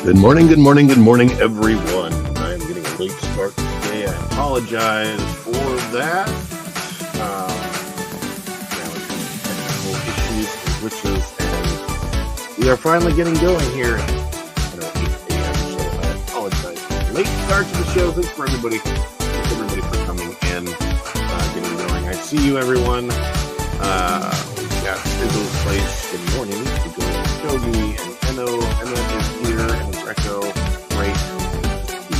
Good morning, good morning, good morning, everyone. I'm getting a late start today. I apologize for that. Technical issues and glitches, and we are finally getting going here at 8 a.m. So I apologize for the late start to the show. Thanks for everybody. Thanks everybody for coming and getting going. I see you, everyone. We've got Sizzle's Place. Good morning. We're going to Shogi and Enno. Enno is here, and Greco. Great.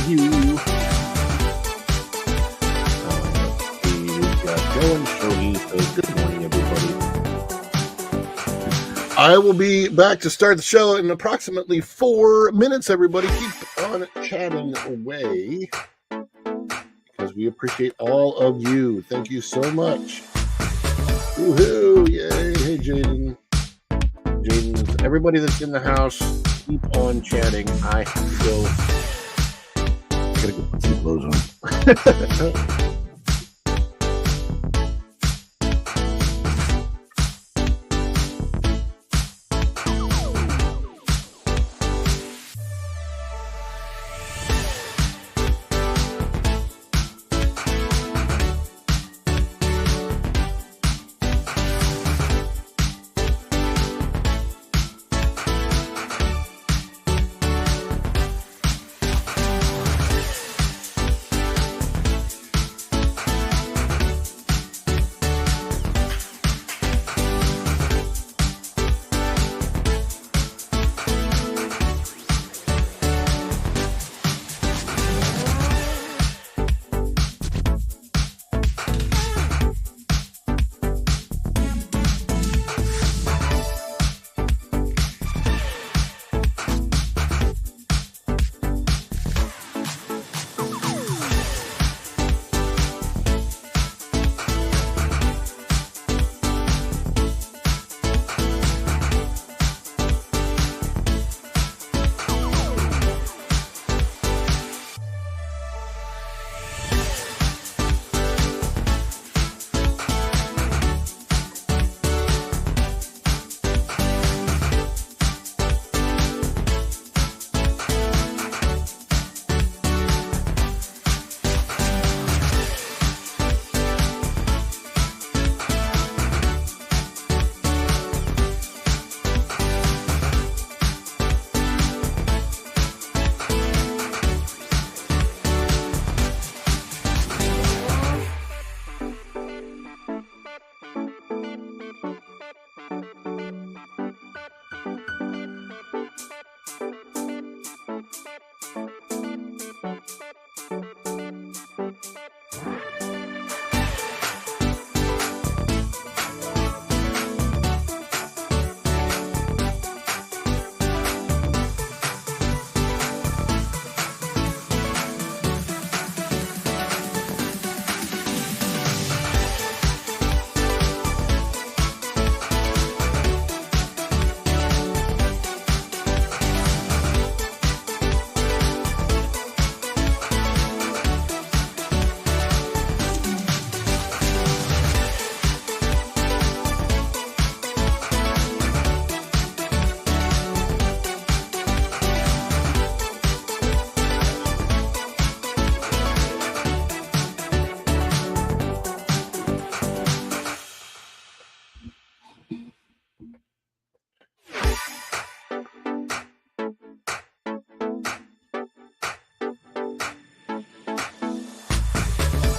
You. We've got Joe and Shogi. So good morning, everybody. I will be back to start the show in approximately 4 minutes, everybody. Keep on chatting away because we appreciate all of you. Thank you so much. Woohoo! Yay! Hey, Jaden. Jaden, everybody that's in the house, keep on chatting. I have to go. I gotta go put some clothes on.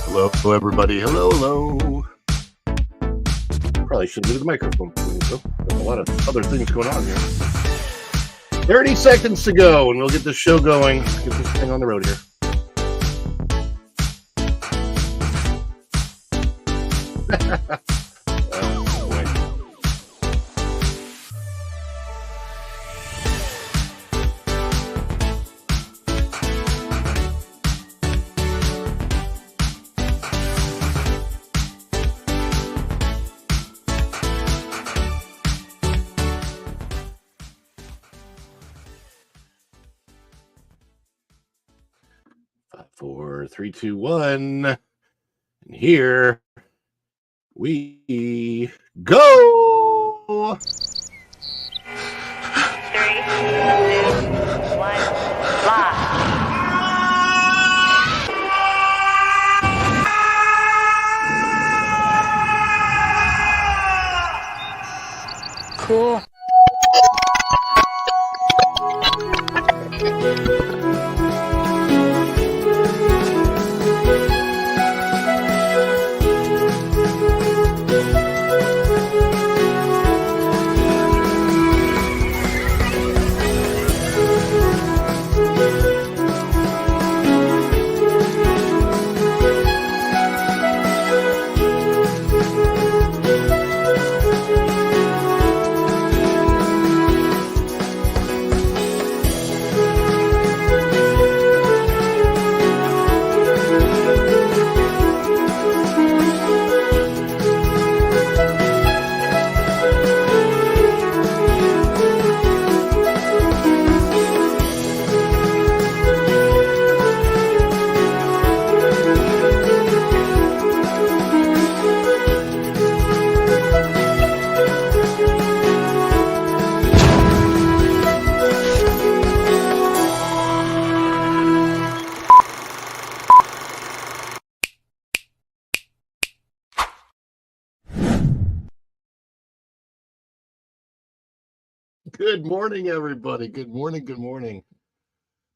Hello, everybody. Hello. Probably shouldn't do the microphone. There's a lot of other things going on here. 30 seconds to go, and we'll get this show going. Get this thing on the road here. Four, three, two, one. And here we go. 3, 2, 1. Good morning, everybody. Good morning. Good morning.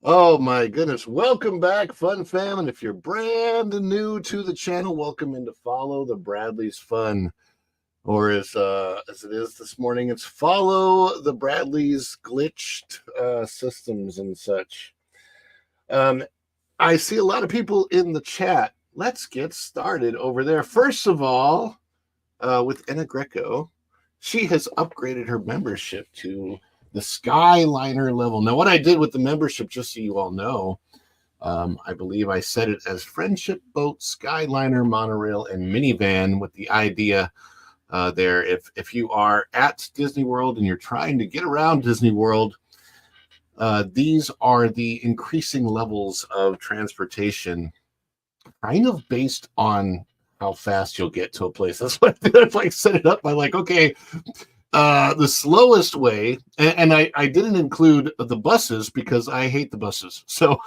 Oh my goodness. Welcome back, Fun Fam. And if you're brand new to the channel, welcome in to Follow the Bradley's Fun. Or as it is this morning, it's Follow the Bradley's Glitched Systems and such. I see a lot of people in the chat. Let's get started over there. First of all, with Anna Greco, she has upgraded her membership to the Skyliner level. Now, what I did with the membership, just so you all know, I believe I set it as Friendship Boat, Skyliner, Monorail, and Minivan, with the idea there, if you are at Disney World and you're trying to get around Disney World, these are the increasing levels of transportation, kind of based on how fast you'll get to a place. That's what I did. I've like set it up by like, okay, the slowest way, and I didn't include the buses because I hate the buses. So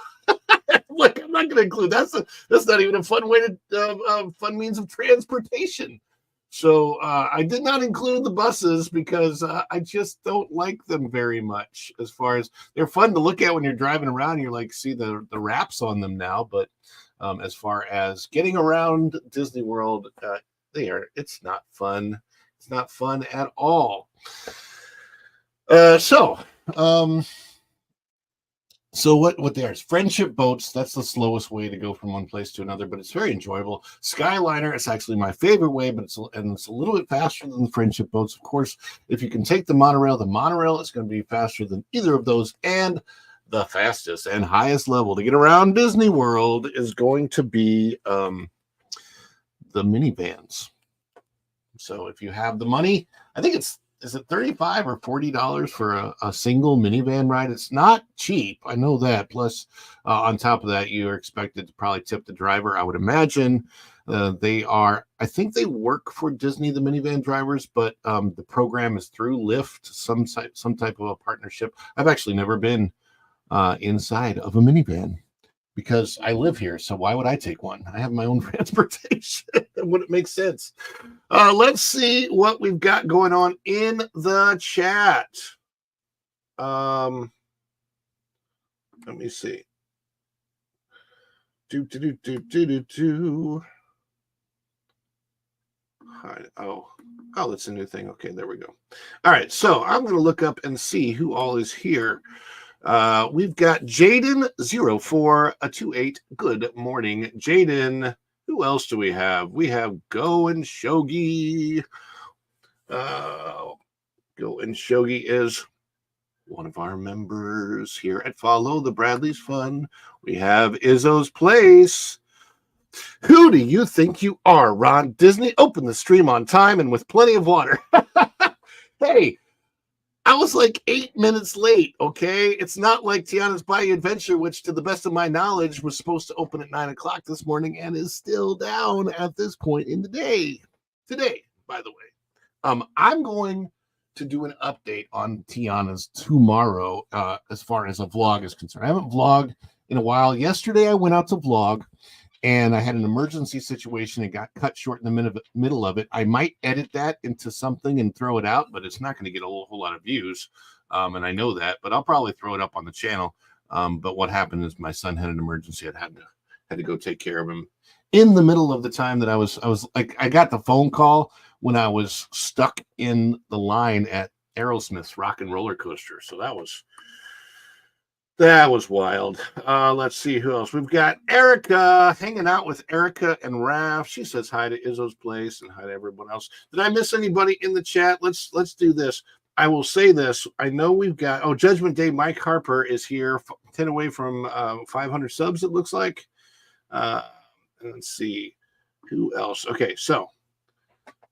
like, I'm not going to include that's not even a fun way to fun means of transportation. So I did not include the buses because I just don't like them very much. As far as they're fun to look at when you're driving around, you're like, see the wraps on them now, but as far as getting around Disney World, it's not fun. It's not fun at all. So what there is Friendship Boats. That's the slowest way to go from one place to another, but it's very enjoyable. Skyliner is actually my favorite way, but it's a little bit faster than the Friendship Boats. Of course, if you can take the monorail is going to be faster than either of those, and the fastest and highest level to get around Disney World is going to be the minivans. So if you have the money, I think is it $35 or $40 for a single minivan ride? It's not cheap. I know that. Plus, on top of that, you are expected to probably tip the driver. I would imagine I think they work for Disney, the minivan drivers, but the program is through Lyft, some type of a partnership. I've actually never been inside of a minivan because I live here. So why would I take one? I have my own transportation. Would it make sense? Let's see what we've got going on in the chat. Let me see. Oh, that's a new thing. Okay, there we go. All right, so I'm going to look up and see who all is here. We've got Jaden0428. Good morning, Jaden. Who else do we have? We have Go and Shogi. Go and Shogi is one of our members here at Follow the Bradley's Fun. We have Izzo's Place. Who do you think you are, Ron? Disney, open the stream on time and with plenty of water. Hey, I was like 8 minutes late, okay? It's not like Tiana's Bayou Adventure, which to the best of my knowledge was supposed to open at 9 o'clock this morning and is still down at this point in the day. Today, by the way. I'm going to do an update on Tiana's tomorrow as far as a vlog is concerned. I haven't vlogged in a while. Yesterday, I went out to vlog, and I had an emergency situation. It got cut short in the middle of it. I might edit that into something and throw it out, but it's not going to get a whole lot of views, and I know that. But I'll probably throw it up on the channel. But what happened is my son had an emergency. I had to go take care of him in the middle of the time that I was like, I got the phone call when I was stuck in the line at Aerosmith's Rock and Roller Coaster. So that was wild. Let's see who else. We've got Erica, hanging out with Erica and Raph. She says hi to Izzo's Place and hi to everyone else. Did I miss anybody in the chat? Let's do this. I will say this. I know we've got, Judgment Day, Mike Harper is here, 10 away from 500 subs, it looks like. Let's see who else. Okay, so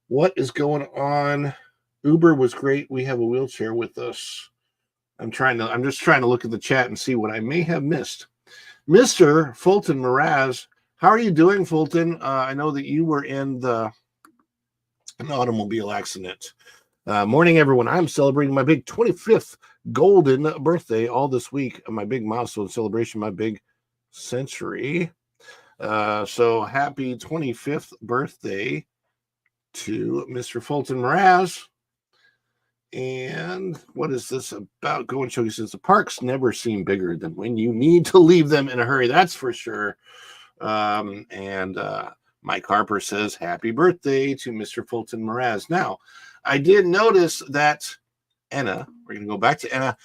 what is going on? Uber was great. We have a wheelchair with us. I'm just trying to look at the chat and see what I may have missed. Mr. Fulton Mraz, how are you doing, Fulton? I know that you were in an automobile accident. Morning, everyone. I'm celebrating my big 25th golden birthday all this week. My big milestone celebration, my big century. So happy 25th birthday to Mr. Fulton Mraz. And what is this about? Go and show. He says the parks never seem bigger than when you need to leave them in a hurry. That's for sure. And Mike Harper says happy birthday to Mr. Fulton Mraz. Now, I did notice that Anna, we're going to go back to Anna.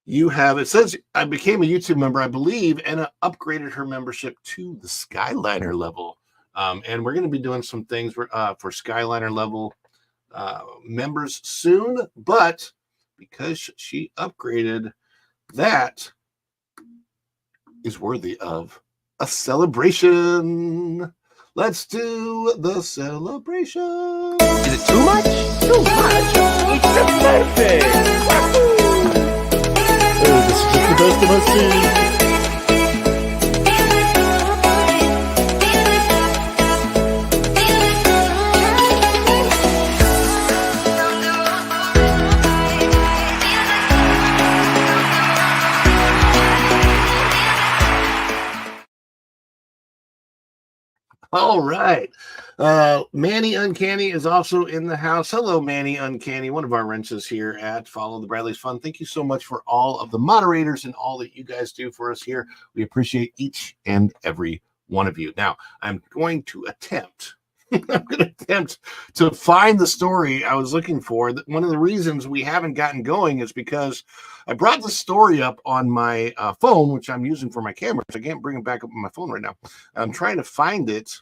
You have, it says, I became a YouTube member. I believe Anna upgraded her membership to the Skyliner level. And we're going to be doing some things for Skyliner level members soon. But because she upgraded, that is worthy of a celebration. Let's do the celebration. Is it too much? Too much. It's the birthday. Oh, this is just the best of us seen. All right. Manny Uncanny is also in the house. Hello, Manny Uncanny, one of our wrenches here at Follow the Bradley's Fun. Thank you so much for all of the moderators and all that you guys do for us here. We appreciate each and every one of you. Now, I'm going to attempt to find the story I was looking for. One of the reasons we haven't gotten going is because I brought the story up on my phone, which I'm using for my camera. So I can't bring it back up on my phone right now. I'm trying to find it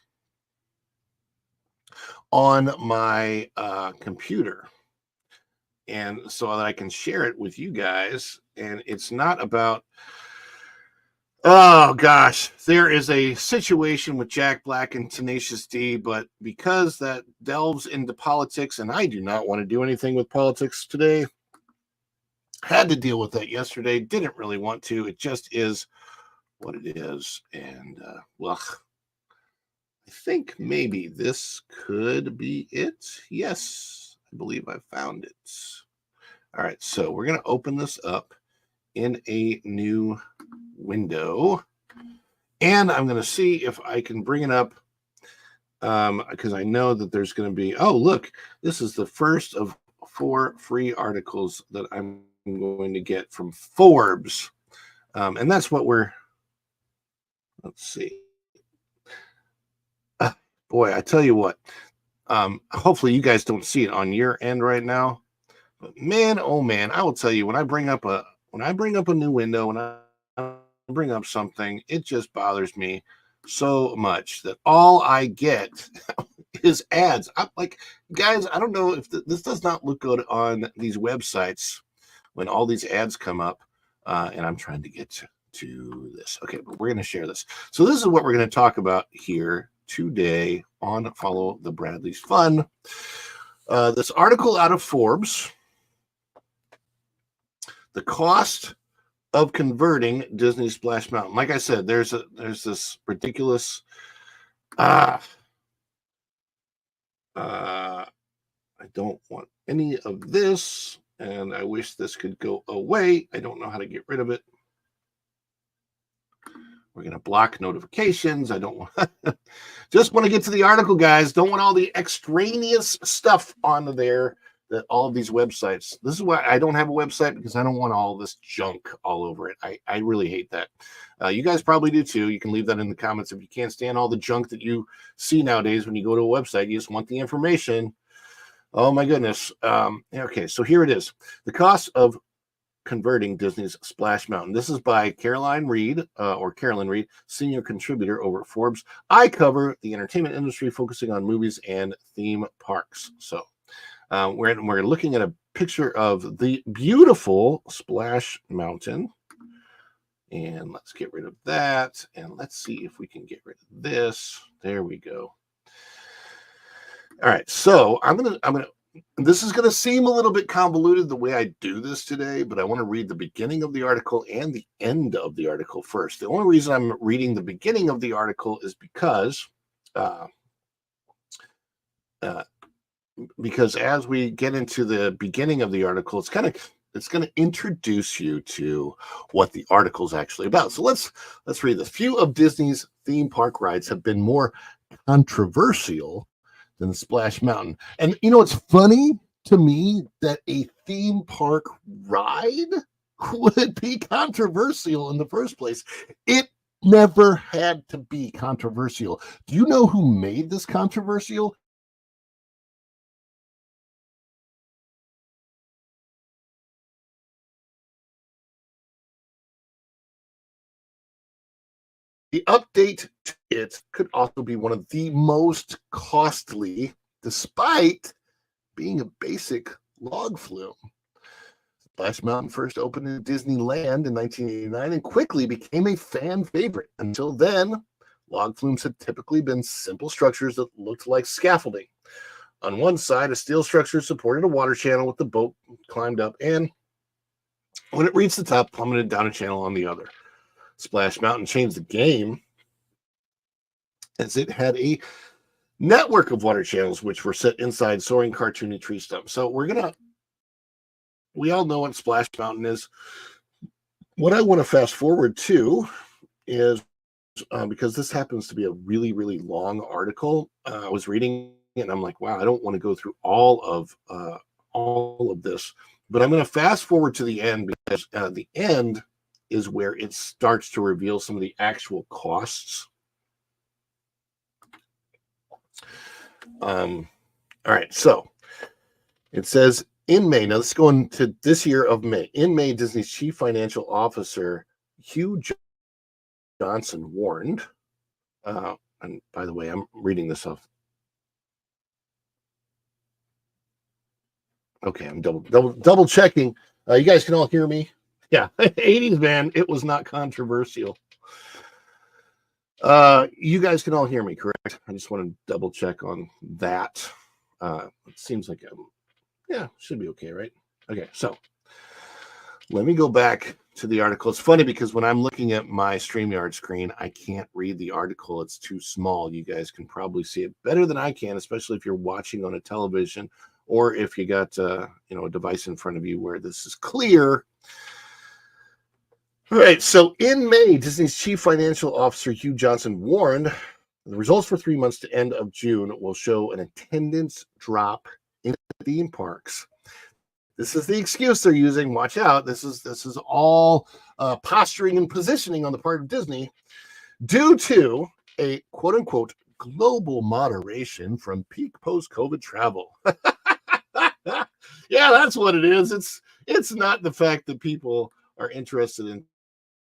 on my computer, and so that I can share it with you guys. And it's not about, oh gosh, there is a situation with Jack Black and Tenacious D, but because that delves into politics, and I do not want to do anything with politics today, had to deal with that yesterday, didn't really want to. It just is what it is. And well, I think maybe this could be it. Yes, I believe I found it. All right, so we're going to open this up in a new window, and I'm going to see if I can bring it up, because I know that there's going to be, oh, look, this is the first of 4 free articles that I'm going to get from Forbes. And that's what let's see. Boy, I tell you what, hopefully you guys don't see it on your end right now, but man, oh man, I will tell you, when I bring up a new window, when I bring up something, it just bothers me so much that all I get is ads. I'm like, guys, I don't know if this does not look good on these websites when all these ads come up, and I'm trying to get to this. Okay, but we're going to share this. So this is what we're going to talk about here today on Follow the Bradley's Fun. This article out of Forbes, the cost of converting Disney Splash Mountain. Like I said, there's this ridiculous I don't want any of this, and I wish this could go away. I don't know how to get rid of it. We're going to block notifications. I don't want just want to get to the article, guys. Don't want all the extraneous stuff on there that all of these websites. This is why I don't have a website, because I don't want all this junk all over it. I really hate that. You guys probably do too. You can leave that in the comments if you can't stand all the junk that you see nowadays when you go to a website. You just want the information. Oh my goodness. Okay, so here it is. The cost of converting Disney's Splash Mountain. This is by Carolyn Reed, senior contributor over at Forbes. I cover the entertainment industry, focusing on movies and theme parks. So we're looking at a picture of the beautiful Splash Mountain. And let's get rid of that. And let's see if we can get rid of this. There we go. All right. So this is going to seem a little bit convoluted the way I do this today, but I want to read the beginning of the article and the end of the article first. The only reason I'm reading the beginning of the article is because as we get into the beginning of the article, it's going to introduce you to what the article is actually about. So let's read this. Few of Disney's theme park rides have been more controversial than Splash Mountain. And you know what's funny to me that a theme park ride would be controversial in the first place. It never had to be controversial. Do you know who made this controversial? The update to it could also be one of the most costly, despite being a basic log flume. Splash Mountain first opened in Disneyland in 1989 and quickly became a fan favorite. Until then, log flumes had typically been simple structures that looked like scaffolding. On one side, a steel structure supported a water channel with the boat climbed up, and when it reached the top, plummeted down a channel on the other. Splash Mountain changed the game as it had a network of water channels which were set inside soaring cartoony tree stumps. So we all know what Splash Mountain is. What I want to fast forward to is because this happens to be a really, really long article. I was reading it and I'm like, wow, I don't want to go through all of this, but I'm going to fast forward to the end because the end is where it starts to reveal some of the actual costs. All right, so it says in May, now this is going to this year of May. In May, Disney's chief financial officer, Hugh Johnson, warned, and by the way, I'm reading this off. Okay, I'm double checking. You guys can all hear me? Yeah, 80s, man, it was not controversial. You guys can all hear me, correct? I just want to double check on that. It seems like yeah, should be okay, right? Okay, so let me go back to the article. It's funny because when I'm looking at my StreamYard screen, I can't read the article. It's too small. You guys can probably see it better than I can, especially if you're watching on a television or if you got a device in front of you where this is clear. All right, so in May, Disney's chief financial officer, Hugh Johnson, warned the results for 3 months to end of June will show an attendance drop in theme parks. This is the excuse they're using. Watch out. This is all posturing and positioning on the part of Disney due to a quote-unquote global moderation from peak post-COVID travel. Yeah, that's what it is. It's not the fact that people are interested in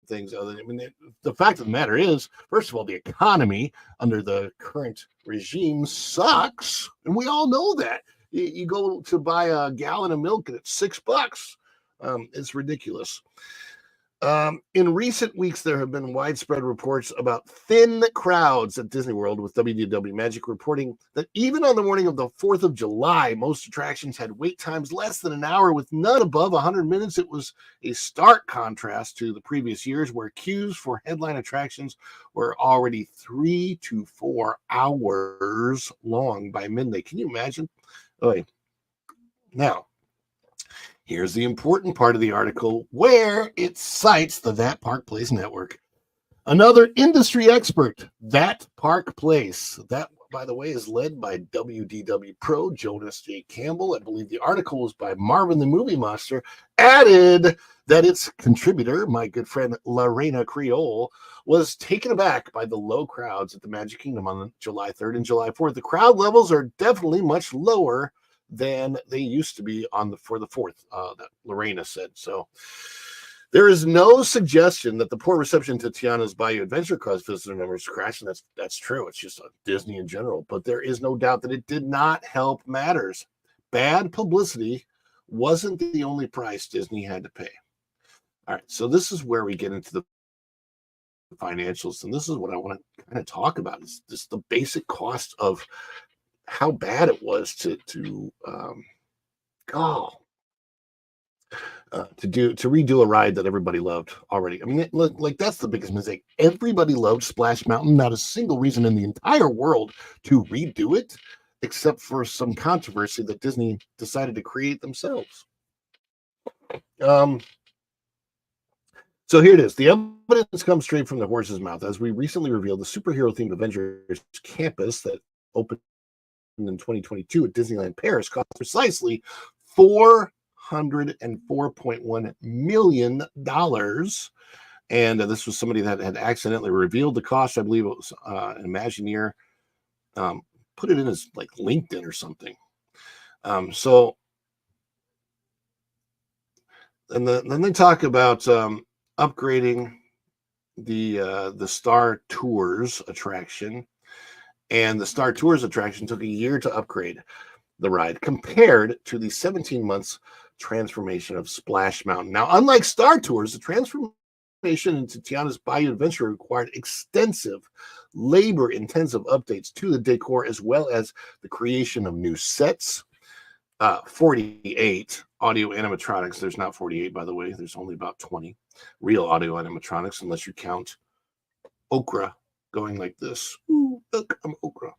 things other than, the fact of the matter is, first of all, the economy under the current regime sucks, and we all know that. You go to buy a gallon of milk and it's $6. It's ridiculous. In recent weeks, there have been widespread reports about thin crowds at Disney World, with WDW Magic reporting that even on the morning of the 4th of July, most attractions had wait times less than an hour, with none above 100 minutes. It was a stark contrast to the previous years, where queues for headline attractions were already 3 to 4 hours long by midnight. Can you imagine? Okay. Now, here's the important part of the article where it cites the That Park Place network. Another industry expert, That Park Place. That, by the way, is led by WDW Pro Jonas J. Campbell. I believe the article was by Marvin the Movie Monster. Added that its contributor, my good friend Lorena Creole, was taken aback by the low crowds at the Magic Kingdom on July 3rd and July 4th. The crowd levels are definitely much lower than they used to be for the 4th, that Lorena said. So there is no suggestion that the poor reception to Tiana's Bayou Adventure caused visitor numbers to crash, and that's true. It's just Disney in general. But there is no doubt that it did not help matters. Bad publicity wasn't the only price Disney had to pay. All right, so this is where we get into the financials, and this is what I want to kind of talk about, is just the basic cost of how bad it was to redo a ride that everybody loved already. I mean, like that's the biggest mistake. Everybody loved Splash Mountain. Not a single reason in the entire world to redo it, except for some controversy that Disney decided to create themselves. So here it is. The evidence comes straight from the horse's mouth. As we recently revealed, the superhero-themed Avengers campus that opened in 2022 at Disneyland Paris cost precisely $404.1 million. And this was somebody that had accidentally revealed the cost. I believe it was an Imagineer. Put it in as like LinkedIn or something. So, and then they talk about upgrading the Star Tours attraction, and the Star Tours attraction took a year to upgrade the ride compared to the 17 months transformation of Splash Mountain. Now, unlike Star Tours, the transformation into Tiana's Bayou Adventure required extensive, labor-intensive updates to the decor, as well as the creation of new sets. 48 audio animatronics. There's not 48, by the way. There's only about 20 real audio animatronics, unless you count Okra going like this. Ooh, look, I'm Okra.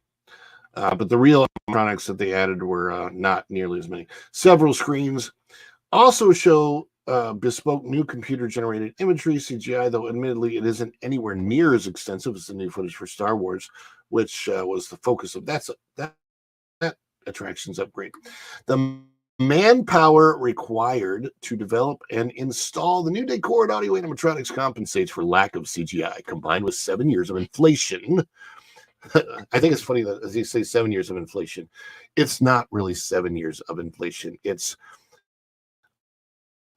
But the real animatronics that they added were not nearly as many. Several screens also show bespoke new computer-generated imagery, CGI, though admittedly it isn't anywhere near as extensive as the new footage for Star Wars, which was the focus of that attraction's upgrade. The manpower required to develop and install the new decor and audio animatronics compensates for lack of CGI, combined with 7 years of inflation. I think it's funny that as you say 7 years of inflation, it's not really 7 years of inflation. It's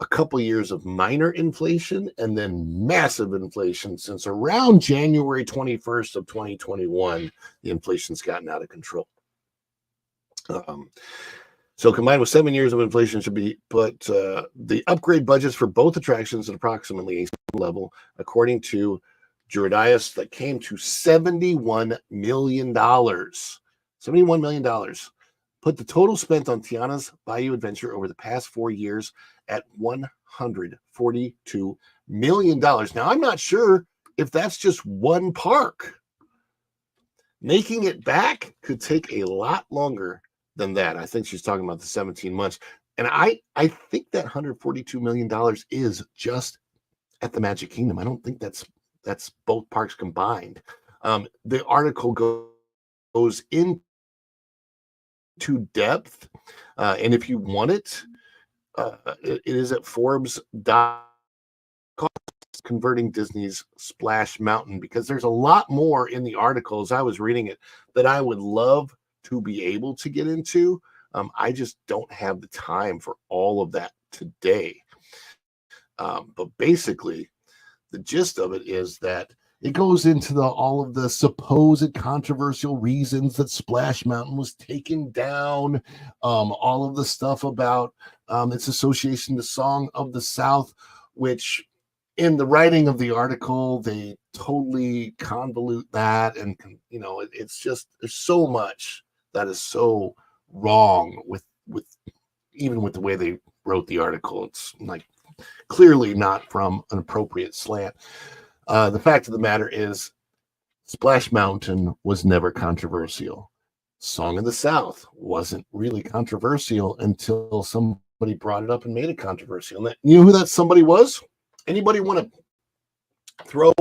a couple years of minor inflation and then massive inflation since around January 21st of 2021, the inflation's gotten out of control. So combined with 7 years of inflation should be put the upgrade budgets for both attractions at approximately a level, according to Juridias, that came to $71 million. $71 million. Put the total spent on Tiana's Bayou Adventure over the past 4 years at $142 million. Now, I'm not sure if that's just one park. Making it back could take a lot longer than that. I think she's talking about the 17 months. And I think that $142 million is just at the Magic Kingdom. I don't think that's both parks combined. The article goes into depth, and if you want it, it is at Forbes.com, converting Disney's Splash Mountain, because there's a lot more in the article as I was reading it that I would love to be able to get into. I just don't have the time for all of that today. But basically, the gist of it is that it goes into all of the supposed controversial reasons that Splash Mountain was taken down, all of the stuff about its association to Song of the South, which in the writing of the article, they totally convolute that. And, it's just, there's so much that is so wrong with even with the way they wrote the article. It's like clearly not from an appropriate slant. The fact of the matter is Splash Mountain was never controversial. Song of the South wasn't really controversial until somebody brought it up and made it controversial. And you know who that somebody was? Anybody want to throw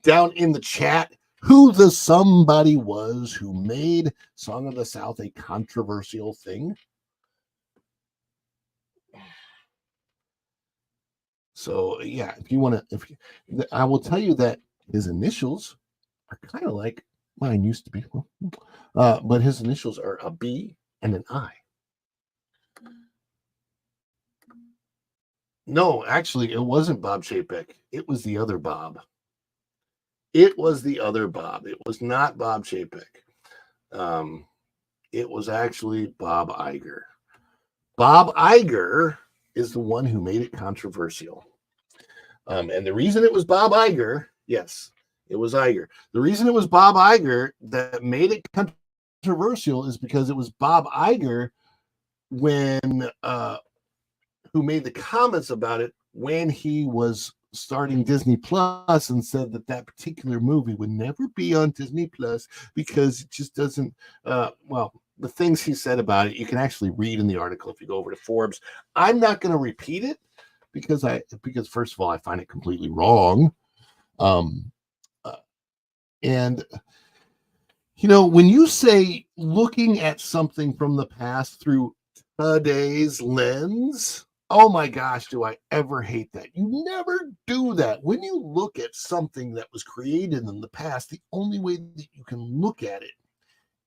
down in the chat who the somebody was who made Song of the South a controversial thing? So yeah, if you want to, I will tell you that his initials are kind of like mine used to be, but his initials are a B and an I. No, actually, it wasn't Bob Chapek. It was the other Bob. It was the other Bob. It was not Bob Chapek. It was actually Bob Iger. Bob Iger is the one who made it controversial. And the reason it was Bob Iger, yes, it was Iger. The reason it was Bob Iger that made it controversial is because it was Bob Iger who made the comments about it when he was starting Disney Plus and said that particular movie would never be on Disney Plus because it just doesn't, the things he said about it, you can actually read in the article if you go over to Forbes. I'm not going to repeat it because first of all, I find it completely wrong. And when you say looking at something from the past through today's lens, oh my gosh, do I ever hate that. You never do that. When you look at something that was created in the past, the only way that you can look at it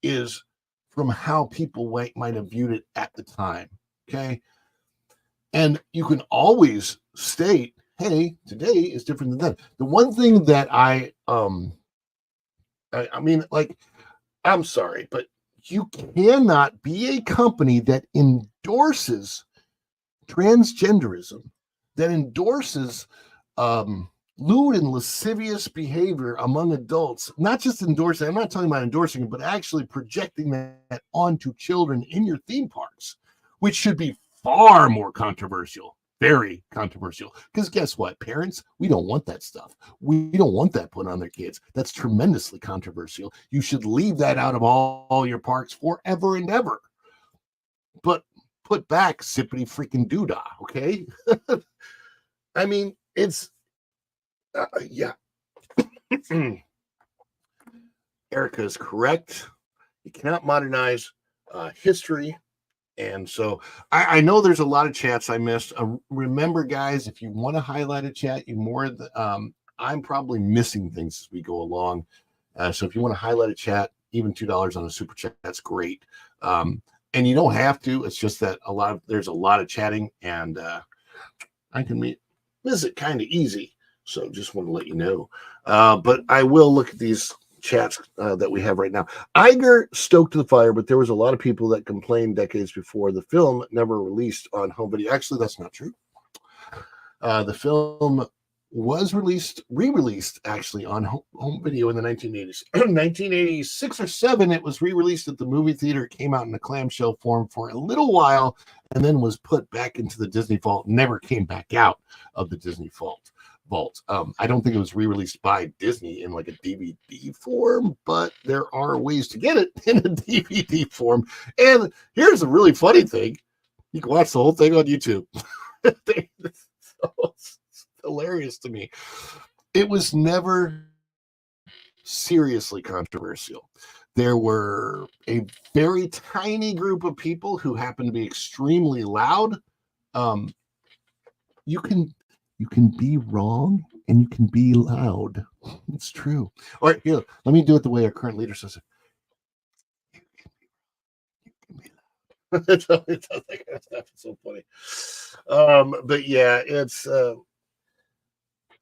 is from how people might have viewed it at the time. Okay. And you can always state, hey, today is different than then. The one thing that I mean, like, I'm sorry, but you cannot be a company that endorses transgenderism, that endorses lewd and lascivious behavior among adults, not just endorsing, I'm not talking about endorsing it, but actually projecting that onto children in your theme parks, which should be far more controversial. Very controversial. Because guess what, parents? We don't want that stuff. We don't want that put on their kids. That's tremendously controversial. You should leave that out of all your parks forever and ever. But put back sippity freaking doodah, okay? I mean, it's, yeah. Erica is correct. You cannot modernize history. And so I know there's a lot of chats I missed. Remember, guys, if you want to highlight a chat, I'm probably missing things as we go along. So if you want to highlight a chat, even $2 on a super chat, that's great. And you don't have to. It's just that there's a lot of chatting, and I can miss it kind of easy. So just want to let you know. But I will look at these chats that we have right now. Iger stoked the fire, but there was a lot of people that complained decades before the film never released on home video. Actually, that's not true. The film was re-released actually on home video in the 1980s. 1986 or 7, it was re-released at the movie theater. It came out in a clamshell form for a little while and then was put back into the Disney vault, never came back out of the Disney vault. I don't think it was re-released by Disney in like a DVD form, but there are ways to get it in a DVD form. And here's a really funny thing. You can watch the whole thing on YouTube. It's hilarious to me. It was never seriously controversial. There were a very tiny group of people who happened to be extremely loud. You can be wrong and you can be loud. It's true. All right, here, let me do it the way our current leader says it. You can be loud. It's so funny. But yeah, it's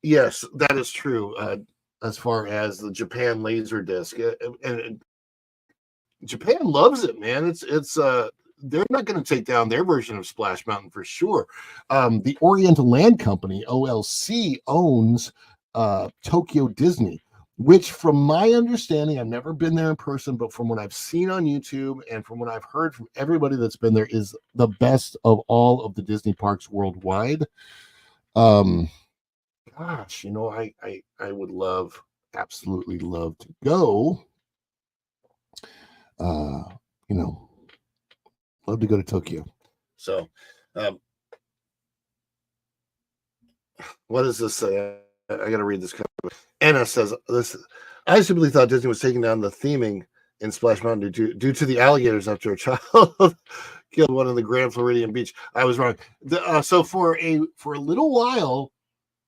yes, that is true. As far as the Japan laser disc, and Japan loves it, man. It's they're not going to take down their version of Splash Mountain for sure. The Oriental Land Company, OLC, owns Tokyo Disney, which from my understanding, I've never been there in person, but from what I've seen on YouTube and from what I've heard from everybody that's been there, is the best of all of the Disney parks worldwide. Gosh, I would absolutely love to go. Love to go to Tokyo. So, what does this say? I got to read this comment. Anna says this. I simply thought Disney was taking down the theming in Splash Mountain due to the alligators after a child killed one in the Grand Floridian Beach. I was wrong. So for a little while,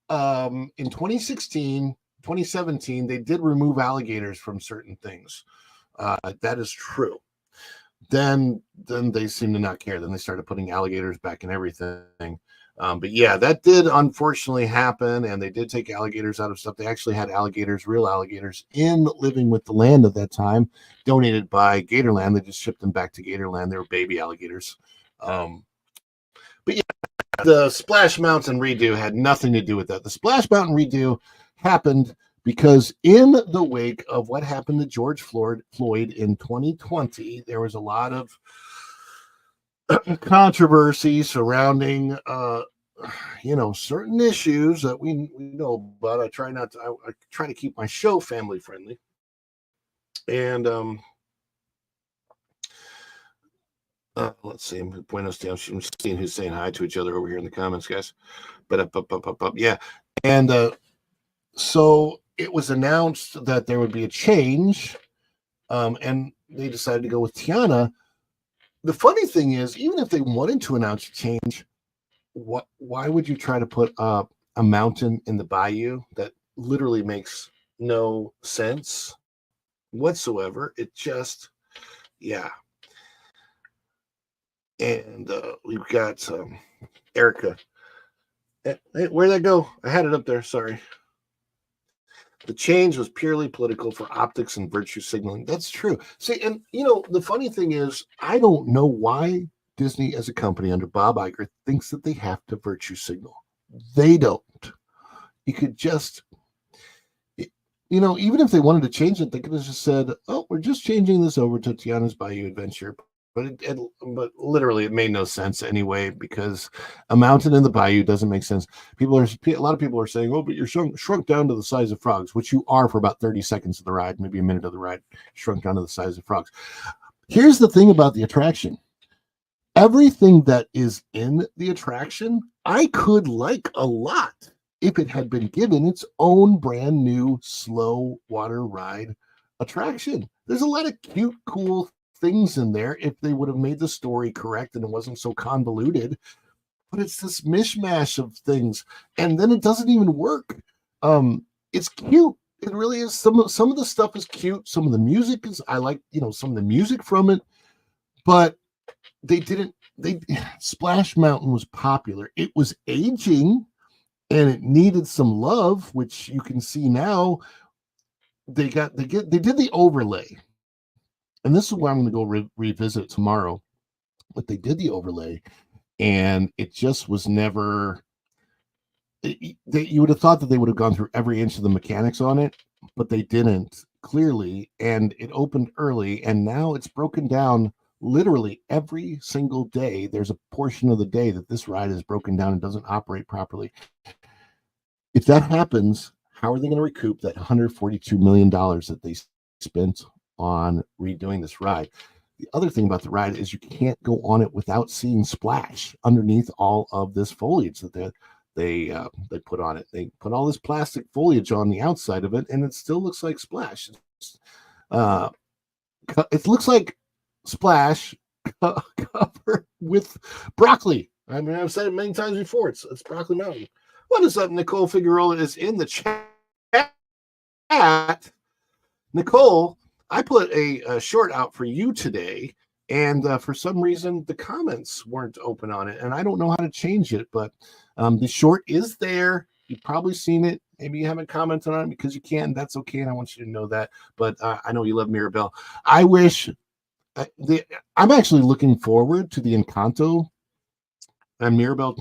in 2016, 2017, they did remove alligators from certain things. That is true. Then they seem to not care. Then they started putting alligators back in everything. But yeah, that did unfortunately happen, and they did take alligators out of stuff. They actually had real alligators in Living with the Land at that time, donated by Gatorland. They just shipped them back to Gatorland. They were baby alligators. But yeah, the Splash Mountain redo had nothing to do with that. The Splash Mountain redo happened because in the wake of what happened to George Floyd in 2020, there was a lot of controversy surrounding, certain issues that we know about. I try to keep my show family friendly. And let's see, Buenos Dias. I'm seeing who's saying hi to each other over here in the comments, guys. But yeah. And so it was announced that there would be a change And they decided to go with Tiana. The funny thing is, even if they wanted to announce a change, why would you try to put up a mountain in the Bayou? That literally makes no sense whatsoever. It just, yeah. And we've got Erica. Hey, where'd that go? I had it up there. Sorry. The change was purely political for optics and virtue signaling. That's true. See, and the funny thing is, I don't know why Disney as a company under Bob Iger thinks that they have to virtue signal. They don't. You could just, even if they wanted to change it, they could have just said, "Oh, we're just changing this over to Tiana's Bayou Adventure." But literally, it made no sense anyway, because a mountain in the bayou doesn't make sense. A lot of people are saying, "Oh, but you're shrunk down to the size of frogs," which you are for about 30 seconds of the ride, maybe a minute of the ride, shrunk down to the size of frogs. Here's the thing about the attraction. Everything that is in the attraction, I could like a lot if it had been given its own brand new slow water ride attraction. There's a lot of cute, cool things in there if they would have made the story correct and it wasn't so convoluted, but it's this mishmash of things, and then it doesn't even work. It's cute. It really is. Some of the stuff is cute. Some of the music is, I like, some of the music from it, but Splash Mountain was popular. It was aging and it needed some love, which you can see now. They did the overlay. And this is where I'm going to go revisit tomorrow. But they did the overlay, and it just was never. You would have thought that they would have gone through every inch of the mechanics on it, but they didn't, clearly. And it opened early, and now it's broken down literally every single day. There's a portion of the day that this ride is broken down and doesn't operate properly. If that happens, how are they going to recoup that $142 million that they spent on redoing this ride? The other thing about the ride is you can't go on it without seeing Splash underneath all of this foliage that they put on it. They put all this plastic foliage on the outside of it, and it still looks like Splash. It looks like Splash covered with broccoli. I mean, I've said it many times before. It's Broccoli Mountain. What is up? Nicole Figueroa is in the chat. Nicole, I put a short out for you today, and for some reason the comments weren't open on it, and I don't know how to change it, but the short is there. You've probably seen it. Maybe you haven't commented on it because you can. That's okay, and I want you to know that. But I know you love Mirabelle. I wish I'm actually looking forward to the Encanto and Mirabelle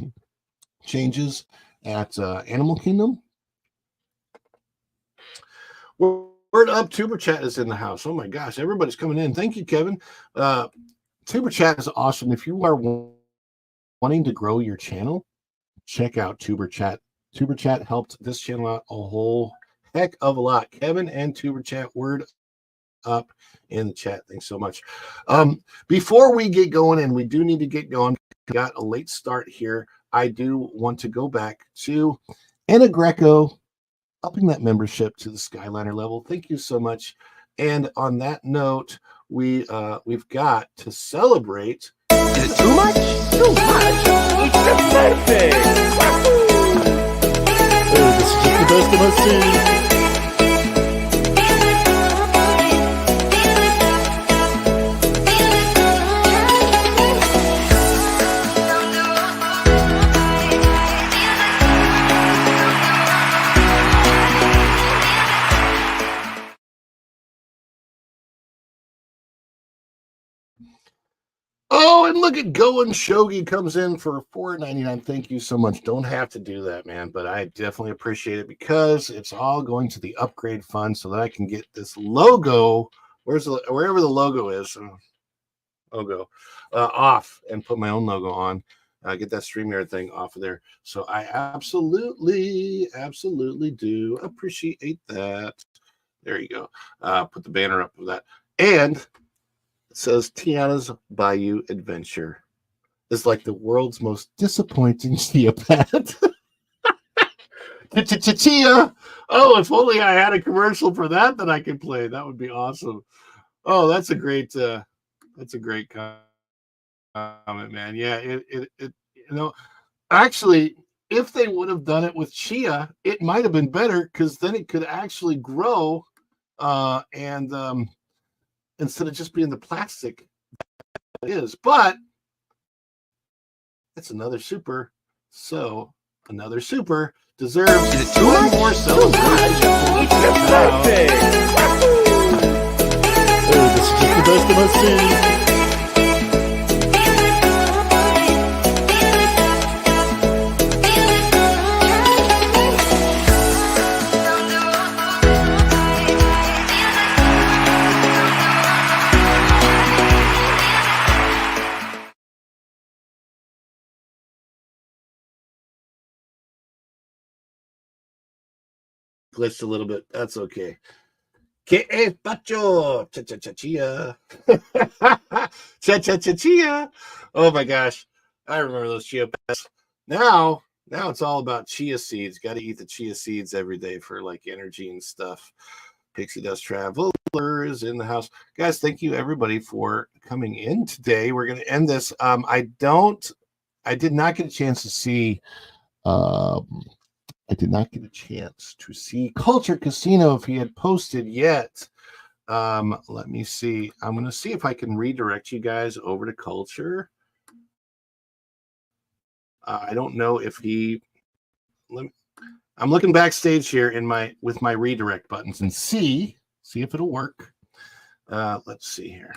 changes at Animal Kingdom. Word up, Tuber Chat is in the house. Oh my gosh, everybody's coming in. Thank you, Kevin. Tuber Chat is awesome. If you are wanting to grow your channel, check out Tuber Chat. Tuber Chat helped this channel out a whole heck of a lot. Kevin and Tuber Chat, word up in the chat. Thanks so much. Before we get going, and we do need to get going, got a late start here. I do want to go back to Anna Greco upping that membership to the Skyliner level. Thank you so much. And on that note, we've got to celebrate. Is it too much? Too much. It's the perfect. This is just the best of my scene. Oh, and look at Going Shogi comes in for $4.99. Thank you so much. Don't have to do that, man, but I definitely appreciate it because it's all going to the upgrade fund so that I can get this logo. Wherever the logo is, off and put my own logo on. Get that StreamYard thing off of there. So I absolutely do appreciate that. There you go. Put the banner up of that. And it says Tiana's Bayou Adventure is like the world's most disappointing Chia pet. Chia. Oh, if only I had a commercial for that I could play. That would be awesome. Oh, that's a great comment, man. Yeah, actually, if they would have done it with chia, it might have been better because then it could actually grow, and instead of just being the plastic it is. But it's another super, so another super deserves one more celebration. It's a birthday! Oh, this is just the best of us see. Glitched a little bit. That's okay. Que es pacho? Cha-cha-cha-chia. Cha-cha-cha-chia. Oh my gosh. I remember those chia pets. Now it's all about chia seeds. Got to eat the chia seeds every day for like energy and stuff. Pixie Dust Traveler is in the house. Guys, thank you everybody for coming in today. We're going to end this. I did not get a chance to see Culture Casino if he had posted yet. Let me see. I'm going to see if I can redirect you guys over to Culture. I don't know if I'm looking backstage here with my redirect buttons and see if it'll work. Let's see here.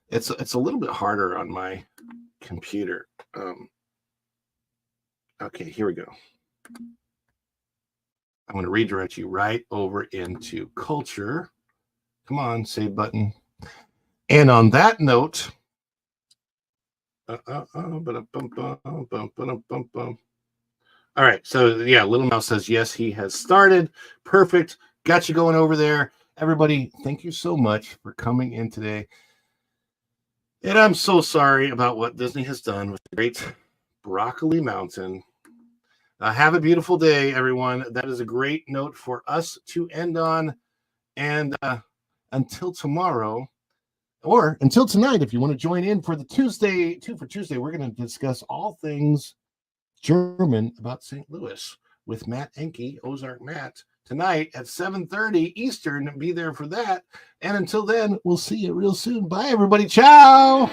It's a little bit harder on my computer. Okay, here we go. I'm going to redirect you right over into Culture. Come on, save button. And on that note, all right, so yeah, Little Mouse says yes, he has started. Perfect. Got you going over there. Everybody, thank you so much for coming in today. And I'm so sorry about what Disney has done with the great Broccoli Mountain. Have a beautiful day, everyone. That is a great note for us to end on. And until tomorrow, or until tonight, if you want to join in for the Tuesday, 2 for Tuesday, we're going to discuss all things German about St. Louis with Matt Enke, Ozark Matt, tonight at 7:30 Eastern. Be there for that. And until then, we'll see you real soon. Bye, everybody. Ciao.